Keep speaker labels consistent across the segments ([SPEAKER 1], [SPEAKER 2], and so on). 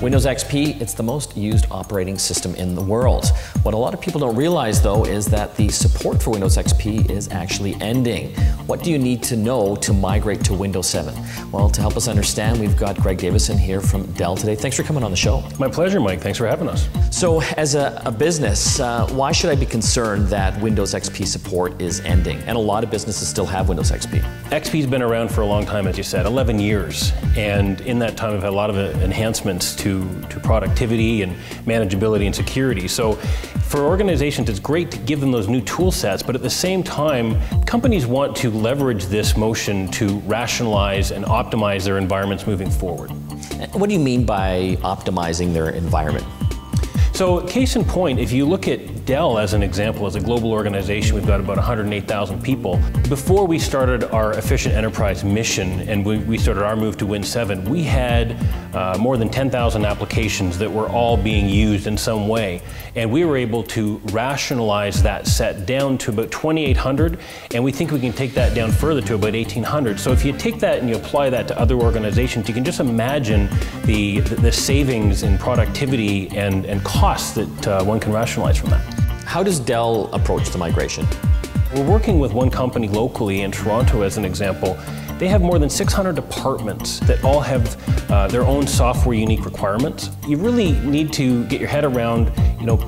[SPEAKER 1] Windows XP, it's the most used operating system in the world. What a lot of people don't realize though is that the support for Windows XP is actually ending. What do you need to know to migrate to Windows 7? Well, to help us understand, we've got Greg Davison here from Dell today. Thanks for coming on the show.
[SPEAKER 2] My pleasure, Mike. Thanks for having us.
[SPEAKER 1] So as a business, why should I be concerned that Windows XP support is ending? And a lot of businesses still have Windows XP.
[SPEAKER 2] XP's been around for a long time, as you said, 11 years. And in that time, we've had a lot of enhancements to productivity and manageability and security. So for organizations, it's great to give them those new tool sets, but at the same time, companies want to leverage this motion to rationalize and optimize their environments moving forward.
[SPEAKER 1] What do you mean by optimizing their environment?
[SPEAKER 2] So case in point, if you look at Dell as an example, as a global organization, we've got about 108,000 people. Before we started our efficient enterprise mission and we started our move to Win 7, we had more than 10,000 applications that were all being used in some way. And we were able to rationalize that set down to about 2,800, and we think we can take that down further to about 1,800. So if you take that and you apply that to other organizations, you can just imagine the savings in productivity and costs that one can rationalize from that.
[SPEAKER 1] How does Dell approach the migration?
[SPEAKER 2] We're working with one company locally in Toronto as an example. They have more than 600 departments that all have their own software unique requirements. You really need to get your head around,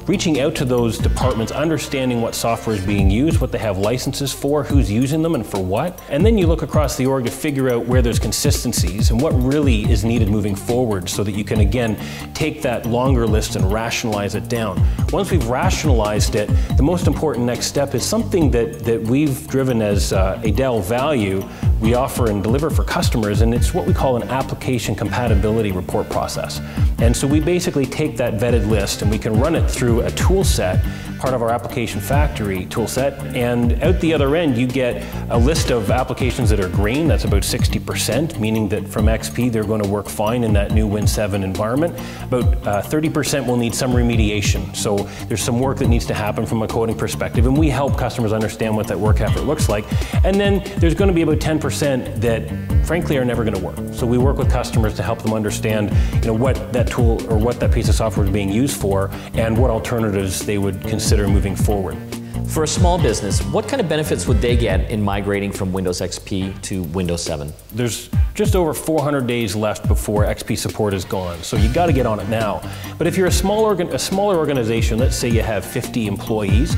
[SPEAKER 2] reaching out to those departments, understanding what software is being used, what they have licenses for, who's using them and for what. And then you look across the org to figure out where there's consistencies and what really is needed moving forward so that you can, again, take that longer list and rationalize it down. Once we've rationalized it, the most important next step is something that we've driven as a Dell value. We offer and deliver for customers, and it's what we call an application compatibility report process. And so we basically take that vetted list and we can run it through a tool set, part of our application factory tool set, and out the other end you get a list of applications that are green. That's about 60%, meaning that from XP they're going to work fine in that new Win 7 environment. About 30% will need some remediation. So there's some work that needs to happen from a coding perspective, and we help customers understand what that work effort looks like. And then there's going to be about 10% that frankly are never going to work. So we work with customers to help them understand what that tool or what that piece of software is being used for and what alternatives they would consider moving forward.
[SPEAKER 1] For a small business, what kind of benefits would they get in migrating from Windows XP to Windows 7?
[SPEAKER 2] There's just over 400 days left before XP support is gone, so you got to get on it now. But if you're a smaller organization, let's say you have 50 employees,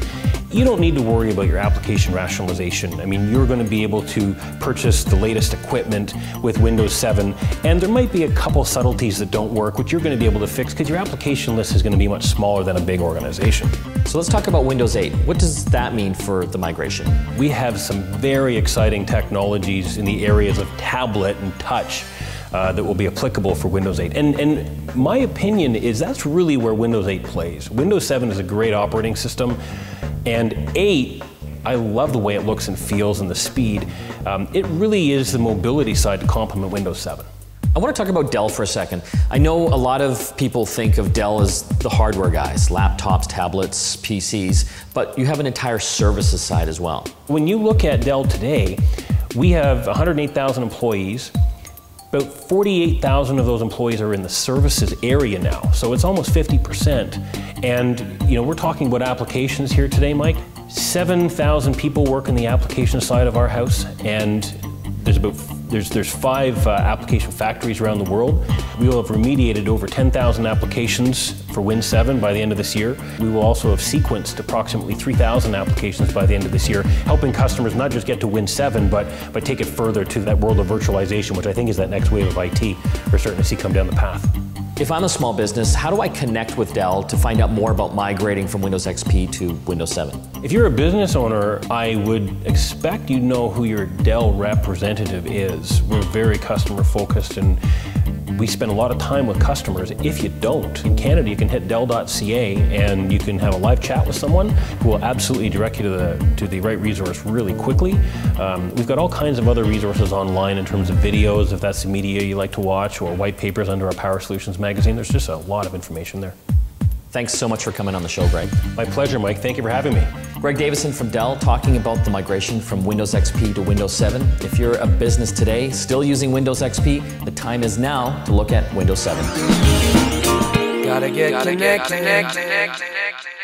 [SPEAKER 2] you don't need to worry about your application rationalization. I mean, you're going to be able to purchase the latest equipment with Windows 7, and there might be a couple subtleties that don't work, which you're going to be able to fix because your application list is going to be much smaller than a big organization.
[SPEAKER 1] So let's talk about Windows 8. What does that mean for the migration?
[SPEAKER 2] We have some very exciting technologies in the areas of tablet and touch that will be applicable for Windows 8. And my opinion is that's really where Windows 8 plays. Windows 7 is a great operating system, and 8, I love the way it looks and feels and the speed. It really is the mobility side to complement Windows 7.
[SPEAKER 1] I want to talk about Dell for a second. I know a lot of people think of Dell as the hardware guys, laptops, tablets, PCs, but you have an entire services side as well.
[SPEAKER 2] When you look at Dell today, we have 108,000 employees. About 48,000 of those employees are in the services area now, so it's almost 50%. And we're talking about applications here today, Mike. 7,000 people work in the application side of our house, and there's 5 application factories around the world. We will have remediated over 10,000 applications for Win 7 by the end of this year. We will also have sequenced approximately 3,000 applications by the end of this year, helping customers not just get to Win 7, but take it further to that world of virtualization, which I think is that next wave of IT we're starting to see come down the path.
[SPEAKER 1] If I'm a small business, how do I connect with Dell to find out more about migrating from Windows XP to Windows 7?
[SPEAKER 2] If you're a business owner, I would expect you know who your Dell representative is. We're very customer focused, and we spend a lot of time with customers. If you don't, in Canada, you can hit Dell.ca and you can have a live chat with someone who will absolutely direct you to the right resource really quickly. We've got all kinds of other resources online in terms of videos, if that's the media you like to watch, or white papers under our Power Solutions magazine. There's just a lot of information there.
[SPEAKER 1] Thanks so much for coming on the show, Greg.
[SPEAKER 2] My pleasure, Mike. Thank you for having me.
[SPEAKER 1] Greg Davison from Dell talking about the migration from Windows XP to Windows 7. If you're a business today still using Windows XP, the time is now to look at Windows 7.
[SPEAKER 3] Gotta get connected.